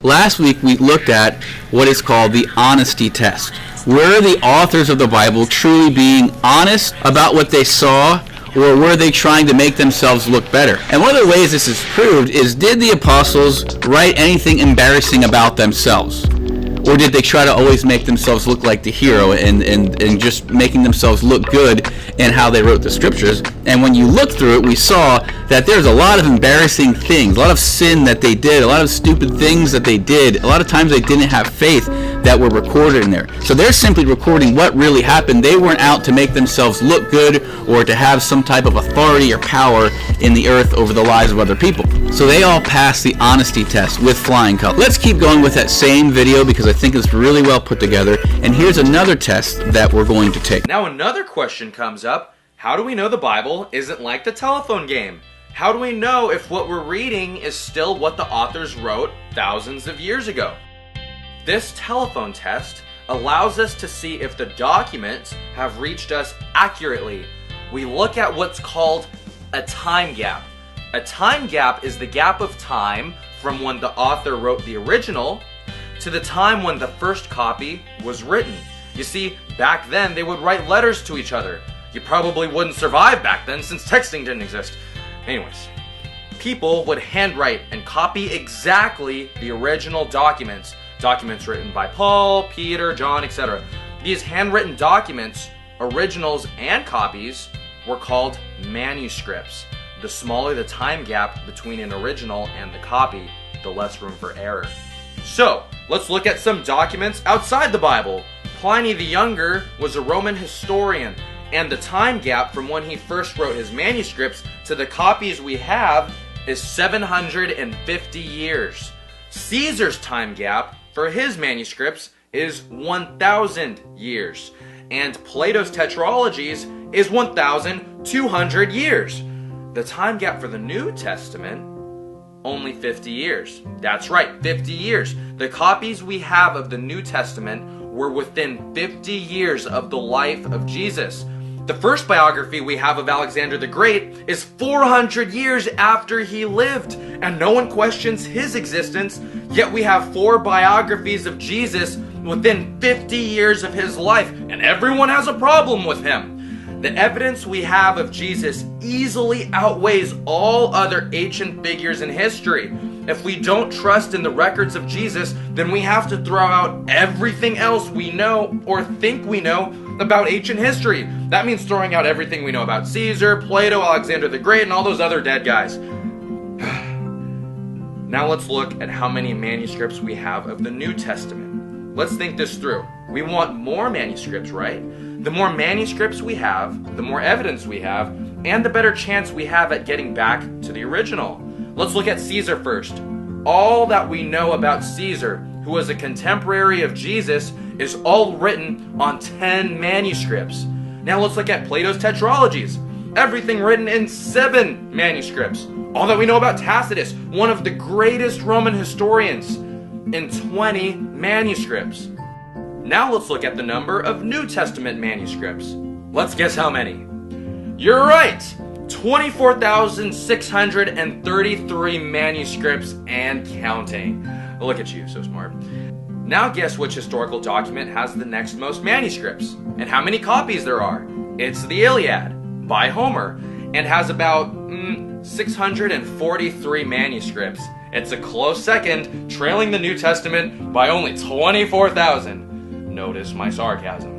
Last week we looked at what is called the honesty test. Were the authors of the Bible truly being honest about what they saw, or were they trying to make themselves look better? And one of the ways this is proved is, did the apostles write anything embarrassing about themselves? Or did they try to always make themselves look like the hero and just making themselves look good in how they wrote the scriptures? And when you look through it, we saw that there's a lot of embarrassing things, a lot of sin that they did, a lot of stupid things that they did. A lot of times they didn't have faith that were recorded in there. So they're simply recording what really happened. They weren't out to make themselves look good or to have some type of authority or power in the earth over the lives of other people. So they all passed the honesty test with flying colors. Let's keep going with that same video because I think it's really well put together. And here's another test that we're going to take. Now another question comes up. How do we know the Bible isn't like the telephone game? How do we know if what we're reading is still what the authors wrote thousands of years ago? This telephone test allows us to see if the documents have reached us accurately. We look at what's called a time gap. A time gap is the gap of time from when the author wrote the original to the time when the first copy was written. You see, back then they would write letters to each other. You probably wouldn't survive back then since texting didn't exist. Anyways, people would handwrite and copy exactly the original documents written by Paul, Peter, John, etc. These handwritten documents, originals and copies, were called manuscripts. The smaller the time gap between an original and the copy, the less room for error. So, let's look at some documents outside the Bible. Pliny the Younger was a Roman historian, and the time gap from when he first wrote his manuscripts to the copies we have is 750 years. Caesar's time gap for his manuscripts is 1,000 years, and Plato's tetralogies is 1,200 years. The time gap for the New Testament, only 50 years. That's right, 50 years. The copies we have of the New Testament were within 50 years of the life of Jesus. The first biography we have of Alexander the Great is 400 years after he lived, and no one questions his existence, yet we have 4 biographies of Jesus within 50 years of his life, and everyone has a problem with him. The evidence we have of Jesus easily outweighs all other ancient figures in history. If we don't trust in the records of Jesus, then we have to throw out everything else we know or think we know about ancient history. That means throwing out everything we know about Caesar, Plato, Alexander the Great, and all those other dead guys. Now let's look at how many manuscripts we have of the New Testament. Let's think this through. We want more manuscripts, right? The more manuscripts we have, the more evidence we have, and the better chance we have at getting back to the original. Let's look at Caesar first. All that we know about Caesar, who was a contemporary of Jesus, is all written on 10 manuscripts. Now let's look at Plato's tetralogies. Everything written in 7 manuscripts. All that we know about Tacitus, one of the greatest Roman historians, in 20 manuscripts. Now let's look at the number of New Testament manuscripts. Let's guess how many. You're right! 24,633 manuscripts and counting. Look at you, so smart. Now guess which historical document has the next most manuscripts and how many copies there are. It's the Iliad by Homer and has about 643 manuscripts. It's a close second, trailing the New Testament by only 24,000. Notice my sarcasm.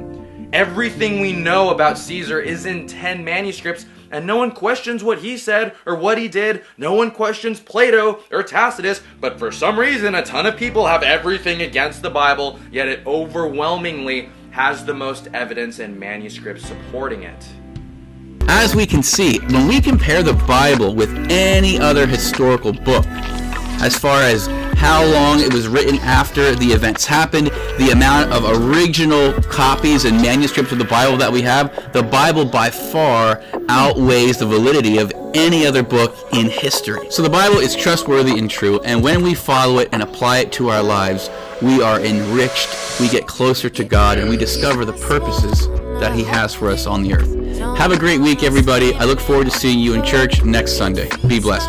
Everything we know about Caesar is in 10 manuscripts, and no one questions what he said or what he did. No one questions Plato or Tacitus, but for some reason a ton of people have everything against the Bible, yet it overwhelmingly has the most evidence and manuscripts supporting it. As we can see, when we compare the Bible with any other historical book, as far as how long it was written after the events happened, the amount of original copies and manuscripts of the Bible that we have, the Bible by far outweighs the validity of any other book in history. So the Bible is trustworthy and true, and when we follow it and apply it to our lives, we are enriched, we get closer to God, and we discover the purposes that He has for us on the earth. Have a great week, everybody. I look forward to seeing you in church next Sunday. Be blessed.